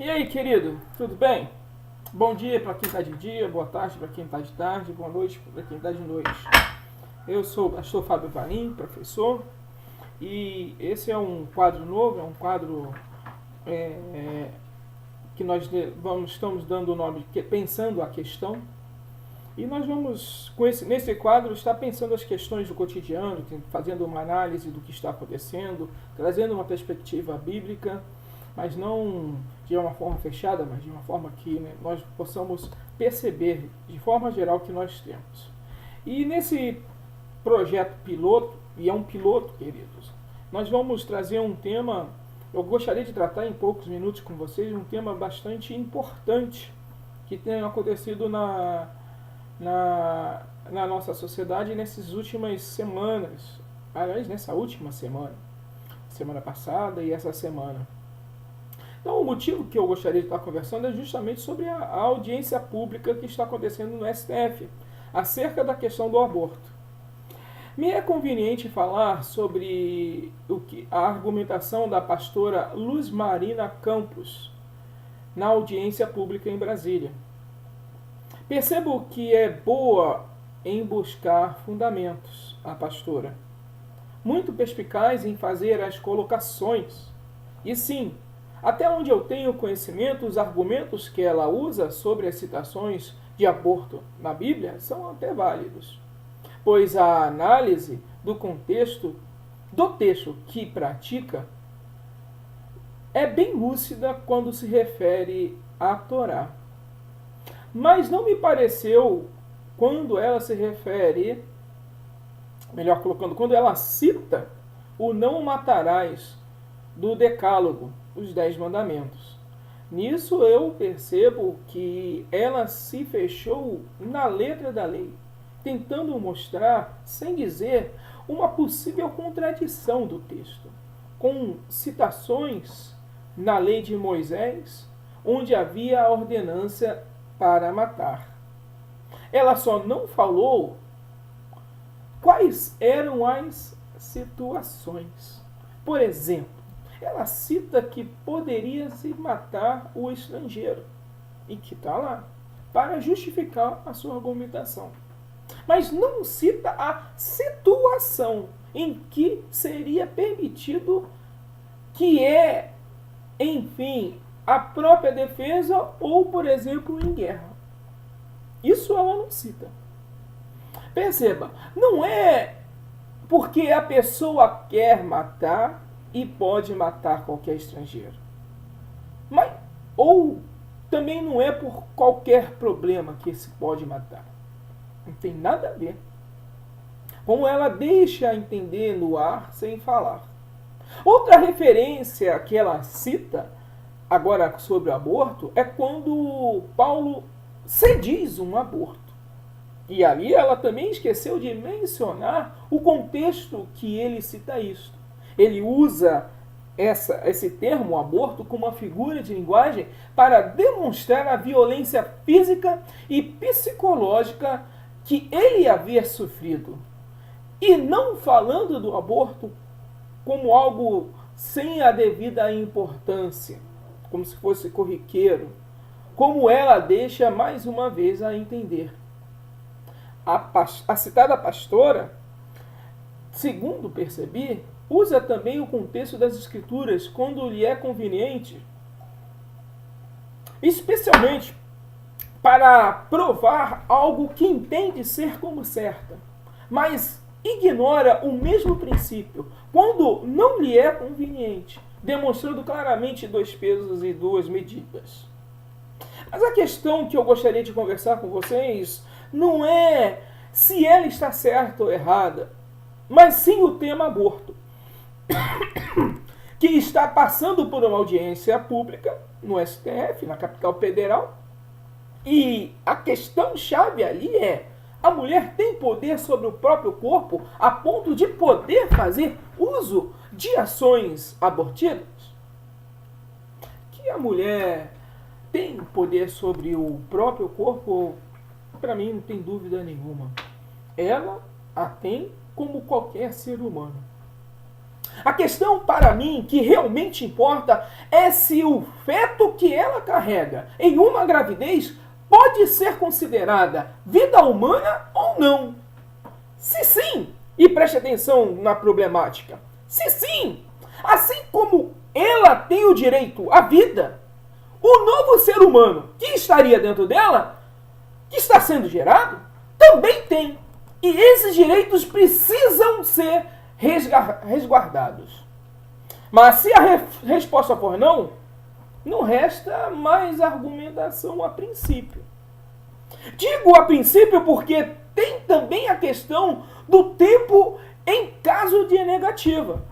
E aí, querido, tudo bem? Bom dia para quem está de dia, boa tarde para quem está de tarde, boa noite para quem está de noite. Eu sou o pastor Fábio Valim, professor, e esse é um quadro novo, é um quadro que estamos dando o nome de Pensando a Questão. E nós vamos, nesse quadro, estar pensando as questões do cotidiano, fazendo uma análise do que está acontecendo, trazendo uma perspectiva bíblica, mas não de uma forma fechada, mas de uma forma que nós possamos perceber de forma geral o que nós temos. E nesse projeto piloto, e é um piloto, queridos, nós vamos trazer um tema, eu gostaria de tratar em poucos minutos com vocês, um tema bastante importante que tem acontecido na nossa sociedade nessas últimas semanas, aliás, nessa última semana passada e essa semana. Então, o motivo que eu gostaria de estar conversando é justamente sobre a audiência pública que está acontecendo no STF, acerca da questão do aborto. Me é conveniente falar sobre a argumentação da pastora Luz Marina Campos na audiência pública em Brasília. Percebo que é boa em buscar fundamentos, a pastora. Muito perspicaz em fazer as colocações. E sim, até onde eu tenho conhecimento, os argumentos que ela usa sobre as citações de aborto na Bíblia são até válidos, pois a análise do contexto do texto que pratica é bem lúcida quando se refere à Torá. Mas não me pareceu quando ela se refere, melhor colocando, quando ela cita o não matarás do Decálogo, os 10 mandamentos. Nisso eu percebo que ela se fechou na letra da lei, tentando mostrar, sem dizer, uma possível contradição do texto, com citações na lei de Moisés, onde havia a ordenança para matar. Ela só não falou quais eram as situações. Por exemplo, ela cita que poderia se matar o estrangeiro, e que está lá, para justificar a sua argumentação. Mas não cita a situação em que seria permitido, que é, enfim, a própria defesa ou, por exemplo, em guerra. Isso ela não cita. Perceba, não é porque a pessoa quer matar e pode matar qualquer estrangeiro. Mas, ou também não é por qualquer problema que se pode matar. Não tem nada a ver. Como ela deixa entender no ar sem falar. Outra referência que ela cita, agora sobre o aborto, é quando Paulo cediz um aborto. E ali ela também esqueceu de mencionar o contexto que ele cita isto. Ele usa esse termo, aborto, como uma figura de linguagem para demonstrar a violência física e psicológica que ele havia sofrido. E não falando do aborto como algo sem a devida importância, como se fosse corriqueiro, como ela deixa mais uma vez a entender. A citada pastora, segundo percebi, usa também o contexto das escrituras quando lhe é conveniente, especialmente para provar algo que entende ser como certa, mas ignora o mesmo princípio quando não lhe é conveniente, demonstrando claramente 2 pesos e 2 medidas. Mas a questão que eu gostaria de conversar com vocês não é se ela está certa ou errada, mas sim o tema aborto, que está passando por uma audiência pública no STF, na capital federal, e a questão-chave ali é: a mulher tem poder sobre o próprio corpo a ponto de poder fazer uso de ações abortivas? Que a mulher tem poder sobre o próprio corpo, para mim não tem dúvida nenhuma. Ela a tem como qualquer ser humano. A questão para mim que realmente importa é se o feto que ela carrega em uma gravidez pode ser considerada vida humana ou não. Se sim, e preste atenção na problemática, se sim, assim como ela tem o direito à vida, o novo ser humano que estaria dentro dela, que está sendo gerado, também tem. E esses direitos precisam ser resguardados. Mas se a resposta for não, não resta mais argumentação a princípio. Digo a princípio porque tem também a questão do tempo em caso de negativa.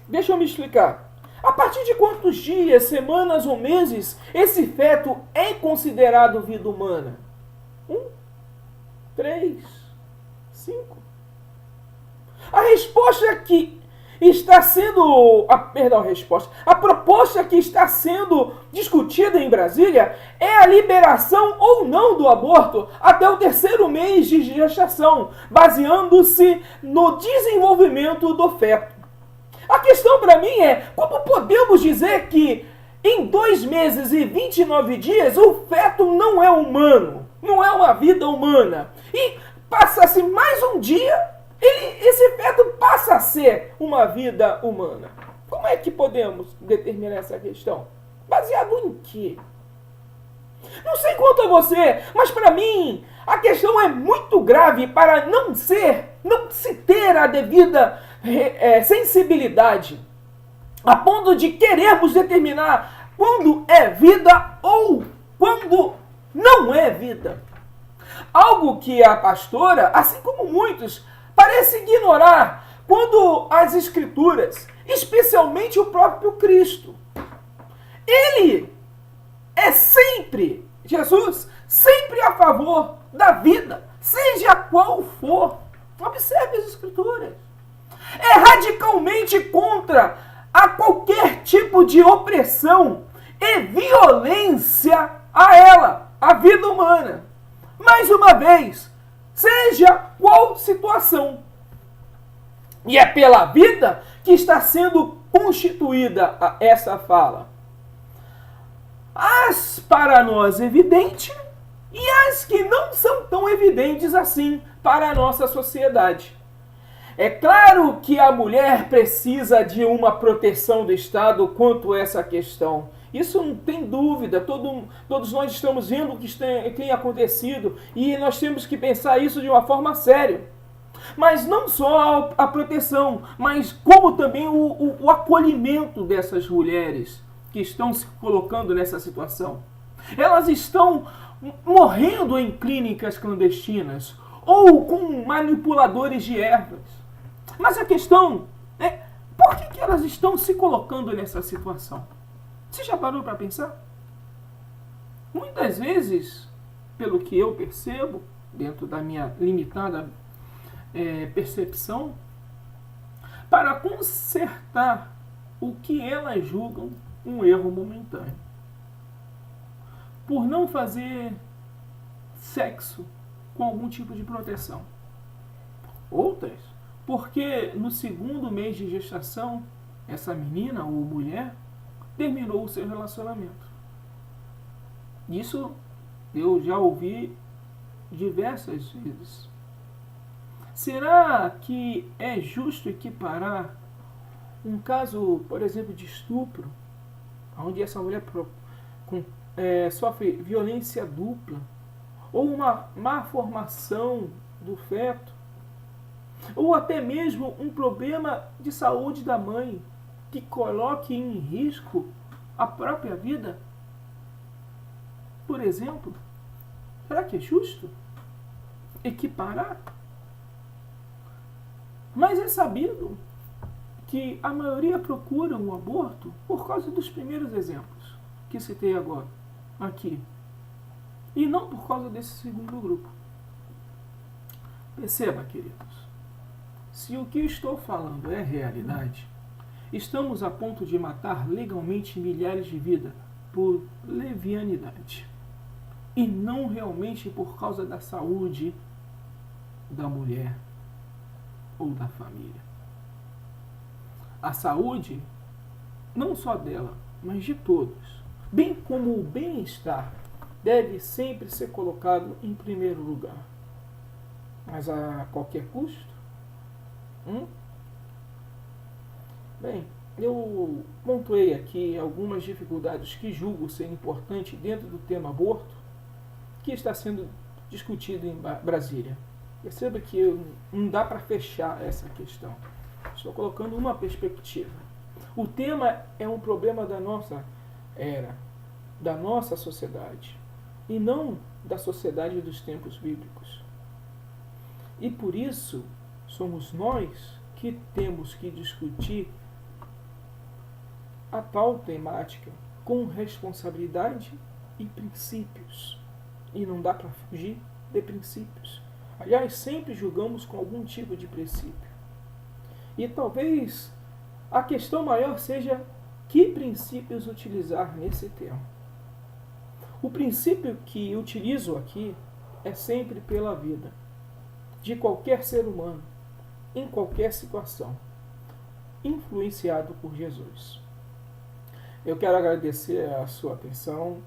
Deixa eu me explicar. A partir de quantos dias, semanas ou meses esse feto é considerado vida humana? 1, 3, 5. A resposta que está sendo... A proposta que está sendo discutida em Brasília é a liberação ou não do aborto até o 3º mês de gestação, baseando-se no desenvolvimento do feto. A questão para mim é, como podemos dizer que em 2 meses e 29 dias o feto não é humano, não é uma vida humana, e passa-se mais um dia, esse feto passa a ser uma vida humana? Como é que podemos determinar essa questão? Baseado em quê? Não sei quanto a você, mas para mim a questão é muito grave para não se ter a devida sensibilidade, a ponto de querermos determinar quando é vida ou quando não é vida. Algo que a pastora, assim como muitos, parece ignorar quando as Escrituras, especialmente o próprio Cristo, ele é sempre, Jesus, sempre a favor da vida, seja qual for. Observe as Escrituras. É radicalmente contra a qualquer tipo de opressão e violência a ela, a vida humana. Mais uma vez, seja qual situação. E é pela vida que está sendo constituída essa fala. As para nós evidentes e as que não são tão evidentes assim para a nossa sociedade. É claro que a mulher precisa de uma proteção do Estado quanto a essa questão. Isso não tem dúvida, todos nós estamos vendo o que tem acontecido e nós temos que pensar isso de uma forma séria. Mas não só a proteção, mas como também o acolhimento dessas mulheres que estão se colocando nessa situação. Elas estão morrendo em clínicas clandestinas ou com manipuladores de ervas. Mas a questão é, por que elas estão se colocando nessa situação? Você já parou para pensar? Muitas vezes, pelo que eu percebo, dentro da minha limitada percepção, para consertar o que elas julgam um erro momentâneo. Por não fazer sexo com algum tipo de proteção. Outras, porque no 2º mês de gestação, essa menina ou mulher terminou o seu relacionamento. Isso eu já ouvi diversas vezes. Será que é justo equiparar um caso, por exemplo, de estupro, onde essa mulher sofre violência dupla, ou uma má formação do feto, ou até mesmo um problema de saúde da mãe que coloque em risco a própria vida? Por exemplo, será que é justo equiparar? Mas é sabido que a maioria procura um aborto por causa dos primeiros exemplos que citei agora, aqui. E não por causa desse segundo grupo. Perceba, queridos, se o que estou falando é realidade, estamos a ponto de matar legalmente milhares de vidas por levianidade. E não realmente por causa da saúde da mulher ou da família. a saúde, não só dela, mas de todos, bem como o bem-estar, deve sempre ser colocado em primeiro lugar. Mas a qualquer custo? Bem, eu pontuei aqui algumas dificuldades que julgo ser importantes dentro do tema aborto, que está sendo discutido em Brasília. Perceba que não dá para fechar essa questão. Estou colocando uma perspectiva. O tema é um problema da nossa era, da nossa sociedade, e não da sociedade dos tempos bíblicos. E por isso, somos nós que temos que discutir a tal temática com responsabilidade e princípios. E não dá para fugir de princípios. Aliás, sempre julgamos com algum tipo de princípio. E talvez a questão maior seja que princípios utilizar nesse tema. O princípio que utilizo aqui é sempre pela vida de qualquer ser humano, em qualquer situação, influenciado por Jesus. Eu quero agradecer a sua atenção,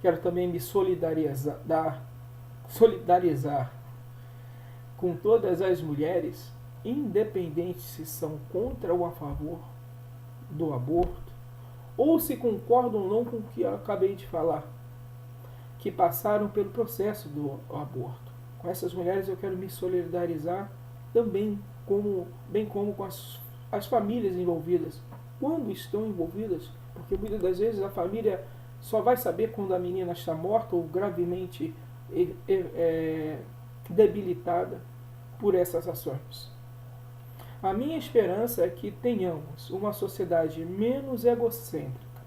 quero também me solidarizar com todas as mulheres, independente se são contra ou a favor do aborto, ou se concordam ou não com o que eu acabei de falar, que passaram pelo processo do aborto. Com essas mulheres eu quero me solidarizar também, bem como com as famílias envolvidas, quando estão envolvidas, porque muitas das vezes a família só vai saber quando a menina está morta ou gravemente debilitada por essas ações. A minha esperança é que tenhamos uma sociedade menos egocêntrica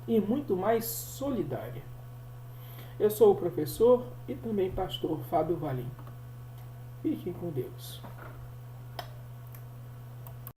e muito mais solidária. Eu sou o professor e também pastor Fábio Valim. Fiquem com Deus.